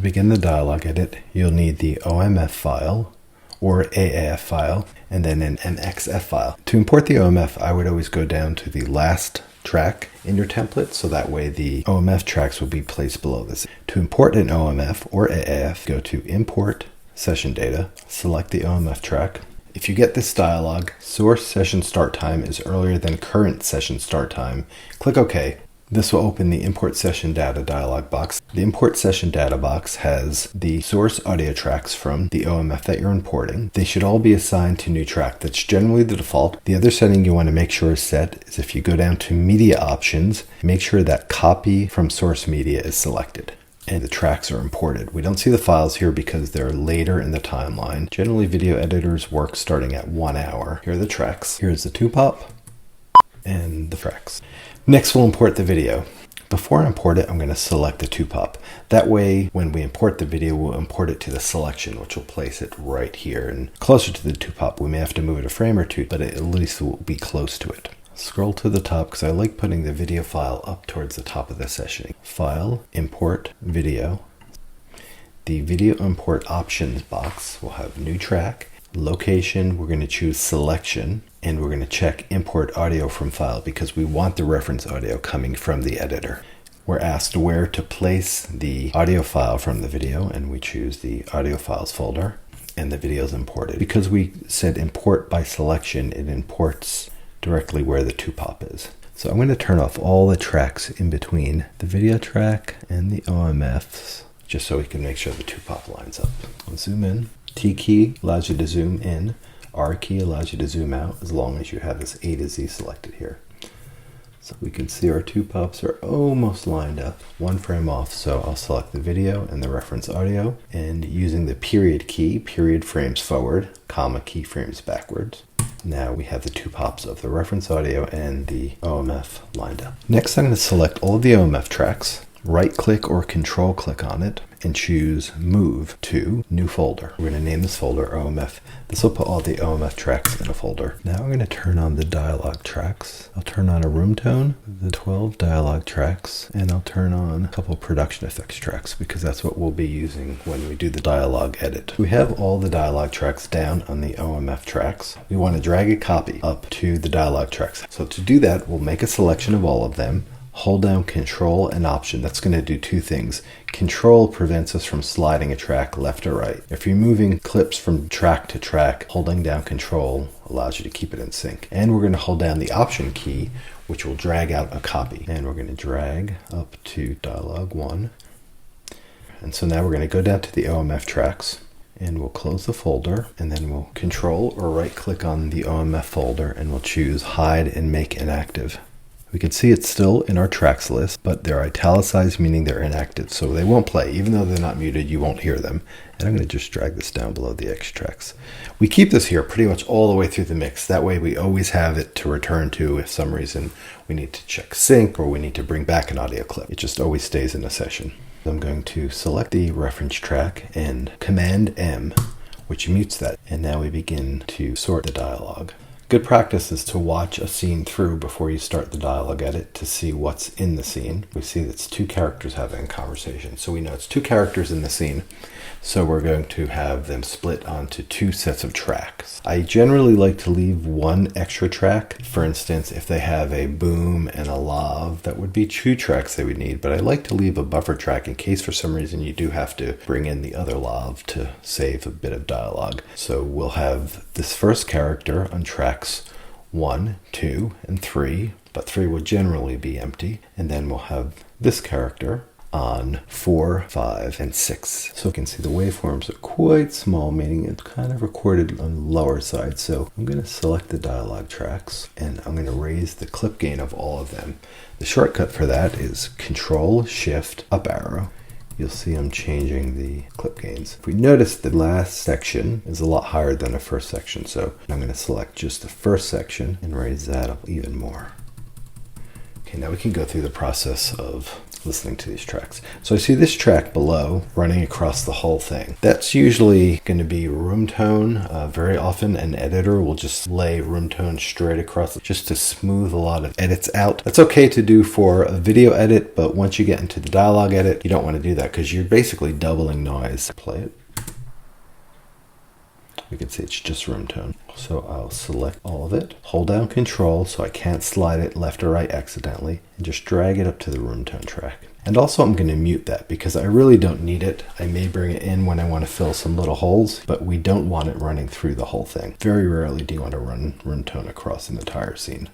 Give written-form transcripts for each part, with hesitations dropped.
To begin the dialog edit, you'll need the OMF file or AAF file, and then an MXF file. To import the OMF, I would always go down to the last track in your template, so that way the OMF tracks will be placed below this. To import an OMF or AAF, go to Import Session Data, select the OMF track. If you get this dialog, source session start time is earlier than current session start time, click OK. This will open the Import Session Data dialog box. The Import Session Data box has the source audio tracks from the OMF that you're importing. They should all be assigned to new track. That's generally the default. The other setting you want to make sure is set is if you go down to Media Options, make sure that Copy from Source Media is selected and the tracks are imported. We don't see the files here because they're later in the timeline. Generally, video editors work starting at 1 hour. Here are the tracks. Here's the 2-pop and the tracks. Next, we'll import the video. Before I import it, I'm going to select the 2-pop. That way, when we import the video, we'll import it to the selection, which will place it right here. And closer to the 2-pop, we may have to move it a frame or two, but at least we'll be close to it. Scroll to the top because I like putting the video file up towards the top of the session. File, Import, Video. The Video Import Options box will have new track. Location, we're going to choose Selection. And we're going to check Import Audio from File because we want the reference audio coming from the editor. We're asked where to place the audio file from the video, and we choose the Audio Files folder, and the video is imported. Because we said import by selection, it imports directly where the 2-pop is. So I'm going to turn off all the tracks in between the video track and the OMFs, just so we can make sure the 2-pop lines up. I'll zoom in. T key allows you to zoom in. R key allows you to zoom out as long as you have this A to Z selected here. So we can see our 2-pops are almost lined up, 1 frame off. So I'll select the video and the reference audio, and using the period key, period frames forward, comma keyframes backwards. Now we have the 2-pops of the reference audio and the OMF lined up. Next, I'm going to select all of the OMF tracks, right click or control click on it, and choose Move to New Folder. We're going to name this folder OMF. This will put all the OMF tracks in a folder. Now I'm going to turn on the dialog tracks. I'll turn on a room tone, the 12 dialog tracks, and I'll turn on a couple production effects tracks because that's what we'll be using when we do the dialog edit. We have all the dialog tracks down on the OMF tracks. We want to drag a copy up to the dialog tracks. So to do that, we'll make a selection of all of them. Hold down Control and Option. That's going to do 2 things. Control prevents us from sliding a track left or right. If you're moving clips from track to track, holding down Control allows you to keep it in sync. And we're going to hold down the Option key, which will drag out a copy. And we're going to drag up to dialog 1. And so now we're going to go down to the OMF tracks, and we'll close the folder, and then we'll Control or right click on the OMF folder, and we'll choose Hide and Make Inactive. We can see it's still in our tracks list, but they're italicized, meaning they're inactive, so they won't play. Even though they're not muted, you won't hear them. And I'm going to just drag this down below the X tracks. We keep this here pretty much all the way through the mix. That way we always have it to return to if some reason we need to check sync or we need to bring back an audio clip. It just always stays in a session. I'm going to select the reference track and Command M, which mutes that. And now we begin to sort the dialogue. Good practice is to watch a scene through before you start the dialogue edit to see what's in the scene. We see that it's 2 characters having a conversation. So we know it's 2 characters in the scene. So we're going to have them split onto 2 sets of tracks. I generally like to leave 1 extra track. For instance, if they have a boom and a lav, that would be 2 tracks they would need. But I like to leave a buffer track in case for some reason you do have to bring in the other lav to save a bit of dialogue. So we'll have this first character on tracks 1, 2, and 3, but 3 will generally be empty. And then we'll have this character on 4, 5, and 6. So you can see the waveforms are quite small, meaning it's kind of recorded on the lower side. So I'm going to select the dialogue tracks, and I'm going to raise the clip gain of all of them. The shortcut for that is Control Shift up arrow. You'll see I'm changing the clip gains. If we notice, the last section is a lot higher than the first section, so I'm going to select just the first section and raise that up even more. Okay, now we can go through the process of listening to these tracks. So I see this track below running across the whole thing. That's usually going to be room tone. Very often an editor will just lay room tone straight across it just to smooth a lot of edits out. That's okay to do for a video edit, but once you get into the dialogue edit, you don't want to do that because you're basically doubling noise. Play it. We can see it's just room tone. So I'll select all of it, hold down Control so I can't slide it left or right accidentally, and just drag it up to the room tone track. And also I'm going to mute that because I really don't need it. I may bring it in when I want to fill some little holes, but we don't want it running through the whole thing. Very rarely do you want to run room tone across an entire scene.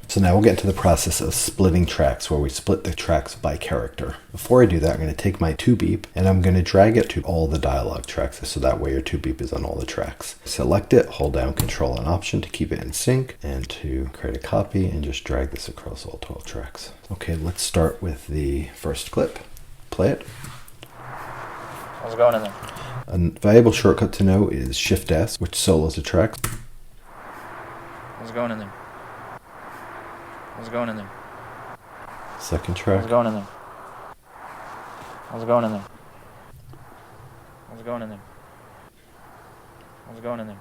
So now we'll get into the process of splitting tracks where we split the tracks by character. Before I do that, I'm going to take my 2-beep and I'm going to drag it to all the dialogue tracks so that way your 2-beep is on all the tracks. Select it, hold down Control and Option to keep it in sync and to create a copy and just drag this across all 12 tracks. Okay, let's start with the first clip. Play it. How's it going in there? A valuable shortcut to know is Shift S, which solos a track. How's it going in there? How's it going in there? Second track. How's it going in there? How's it going in there? How's it going in there? How's it going in there?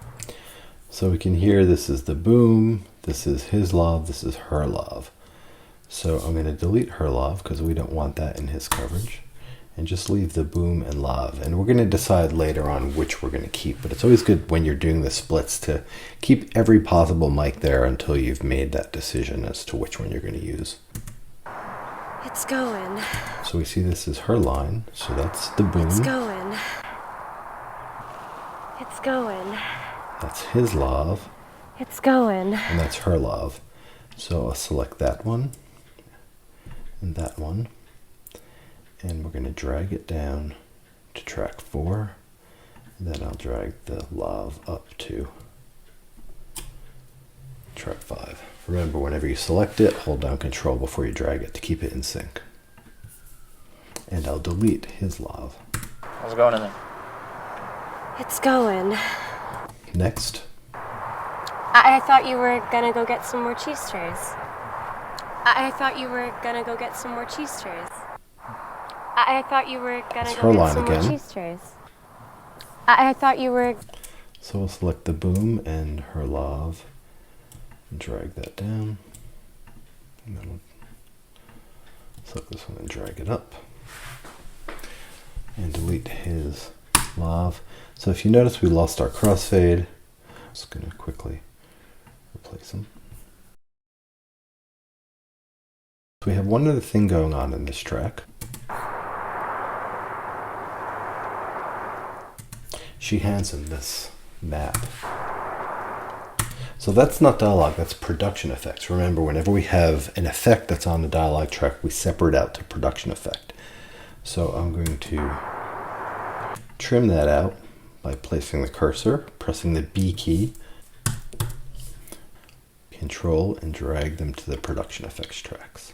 So we can hear this is the boom, this is his love, this is her love. So I'm going to delete her love because we don't want that in his coverage. And just leave the boom and love. And we're going to decide later on which we're going to keep. But it's always good when you're doing the splits to keep every possible mic there until you've made that decision as to which one you're going to use. It's going. So we see this is her line. So that's the boom. It's going. It's going. That's his love. It's going. And that's her love. So I'll select that one and that one. And we're going to drag it down to track 4. And then I'll drag the love up to track 5. Remember, whenever you select it, hold down Control before you drag it to keep it in sync. And I'll delete his love. How's it going in there? It's going. Next. I thought you were gonna go get some more cheese trays. I thought you were gonna go get some more cheese trays. I thought you were gonna That's go her get line some again. more cheese trays. I thought you were. So we'll select the boom and her love. And drag that down. And then we'll select this one and drag it up. And delete his love. So if you notice we lost our crossfade. I'm just going to quickly replace them. So we have one other thing going on in this track. She hands him this map. So that's not dialogue, that's production effects. Remember, whenever we have an effect that's on the dialogue track, we separate out to production effect. So I'm going to trim that out by placing the cursor, pressing the B key, Control, and drag them to the production effects tracks.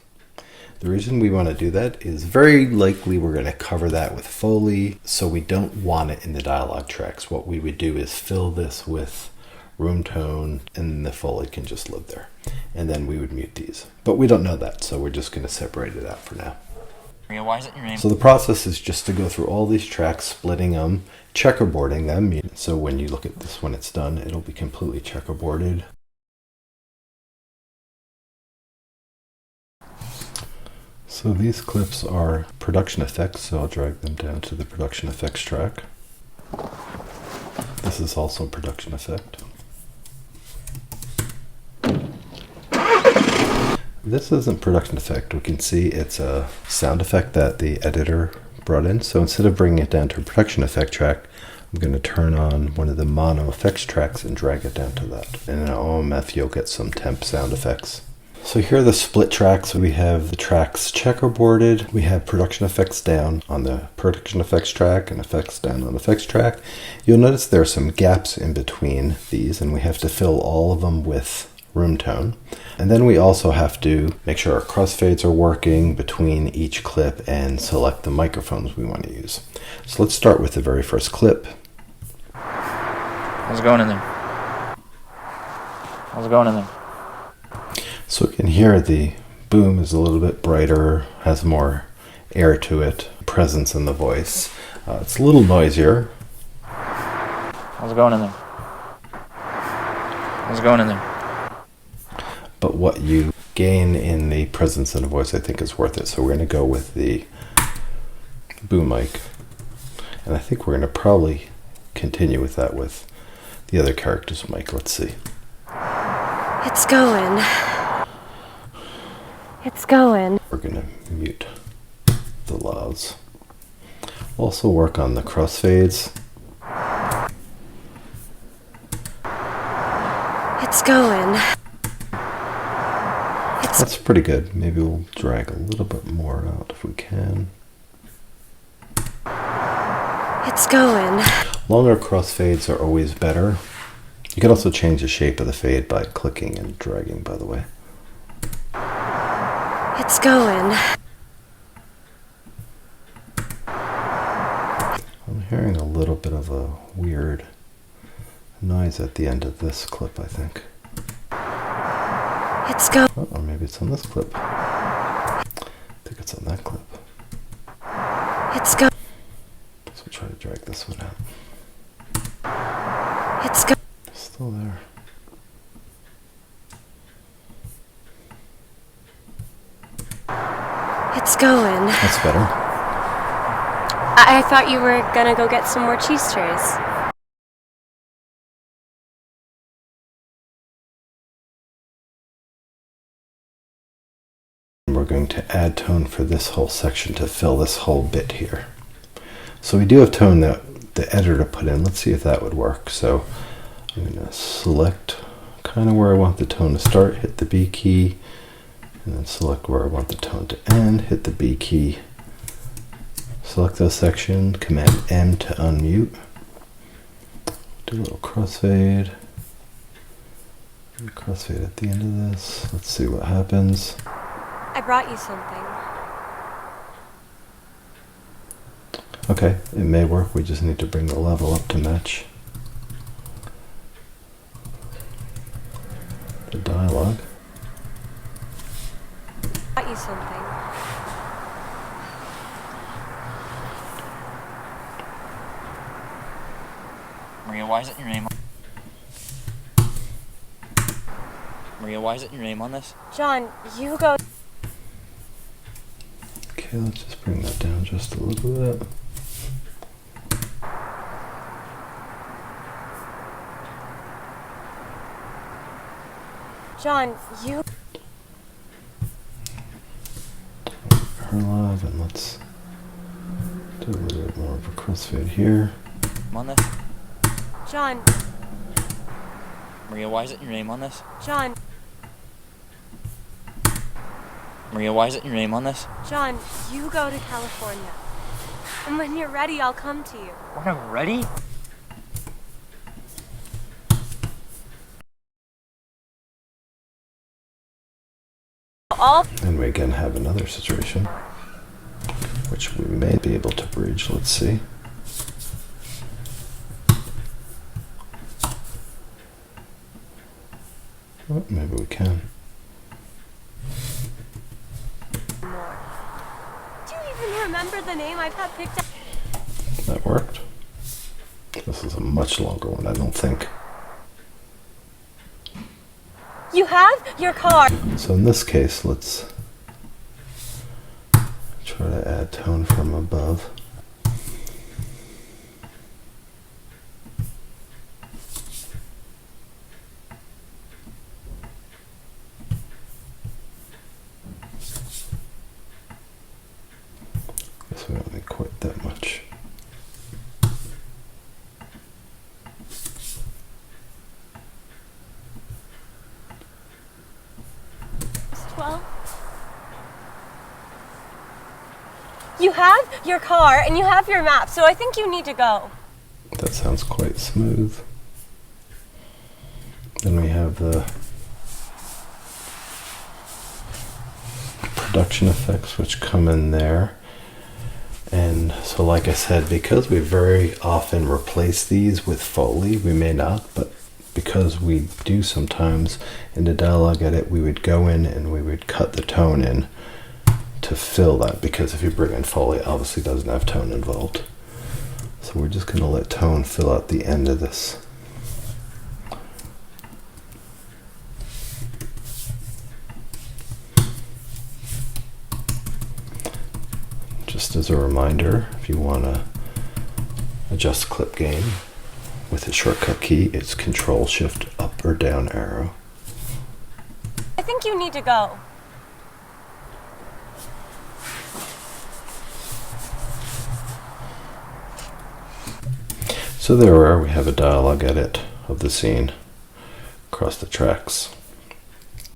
The reason we want to do that is very likely we're going to cover that with Foley, so we don't want it in the dialogue tracks. What we would do is fill this with room tone, and the Foley can just live there. And then we would mute these. But we don't know that, so we're just going to separate it out for now. Why is it your name? So the process is just to go through all these tracks, splitting them, checkerboarding them. So when you look at this when it's done, it'll be completely checkerboarded. So these clips are production effects, so I'll drag them down to the production effects track. This is also a production effect. This isn't production effect. We can see it's a sound effect that the editor brought in. So instead of bringing it down to a production effect track, I'm going to turn on one of the mono effects tracks and drag it down to that. And in OMF, you'll get some temp sound effects. So here are the split tracks. We have the tracks checkerboarded. We have production effects down on the production effects track and effects down on the effects track. You'll notice there are some gaps in between these, and we have to fill all of them with room tone. And then we also have to make sure our crossfades are working between each clip and select the microphones we want to use. So let's start with the very first clip. How's it going in there? How's it going in there? So we can hear the boom is a little bit brighter, has more air to it, presence in the voice. It's a little noisier. How's it going in there? How's it going in there? But what you gain in the presence in the voice, I think, is worth it. So we're going to go with the boom mic. And I think we're going to probably continue with that with the other character's mic. Let's see. It's going. It's going. We're going to mute the louds. We'll also work on the crossfades. It's going. That's pretty good. Maybe we'll drag a little bit more out if we can. It's going. Longer crossfades are always better. You can also change the shape of the fade by clicking and dragging, by the way. It's going. I'm hearing a little bit of a weird noise at the end of this clip, I think. It's going. Oh, or maybe it's on this clip. I think it's on that clip. It's going. So we'll try to drag this one out. It's going. Still there. It's going. That's better. I thought you were gonna go get some more cheese trays. We're going to add tone for this whole section to fill this whole bit here. So we do have tone that the editor put in. Let's see if that would work. So I'm going to select kind of where I want the tone to start, hit the B key, and then select where I want the tone to end, hit the B key. Select this section, Command M to unmute. Do a little crossfade. Do a crossfade at the end of this. Let's see what happens. I brought you something. Okay, it may work. We just need to bring the level up to match the dialogue. I brought you something. Maria, why isn't your name on... Maria, why isn't your name on this? John, you go. Okay, let's just bring that down just a little bit. John, you. Her live, and let's do a little bit more of a crossfade here. I'm on this? John, Maria, why isn't your name on this? John, Maria, why isn't your name on this? John, you go to California. And when you're ready, I'll come to you. When I'm ready? And we again have another situation, which we may be able to bridge. Let's see. Oh, maybe we can. Do you even remember the name I've had picked up? That worked. This is a much longer one, I don't think. You have your car. So in this case, let's try to add tone from above. Guess we don't need quite that much. You have your car and you have your map, so I think you need to go. That sounds quite smooth. Then we have the production effects which come in there. And so like I said, because we very often replace these with Foley, we may not, but because we do sometimes in the dialogue edit, we would go in and we would cut the tone in to fill that, because if you bring in Foley, it obviously doesn't have tone involved. So we're just going to let tone fill out the end of this. Just as a reminder, if you want to adjust clip gain with a shortcut key, it's Control Shift up or down arrow. I think you need to go. So there we are, we have a dialogue edit of the scene across the tracks.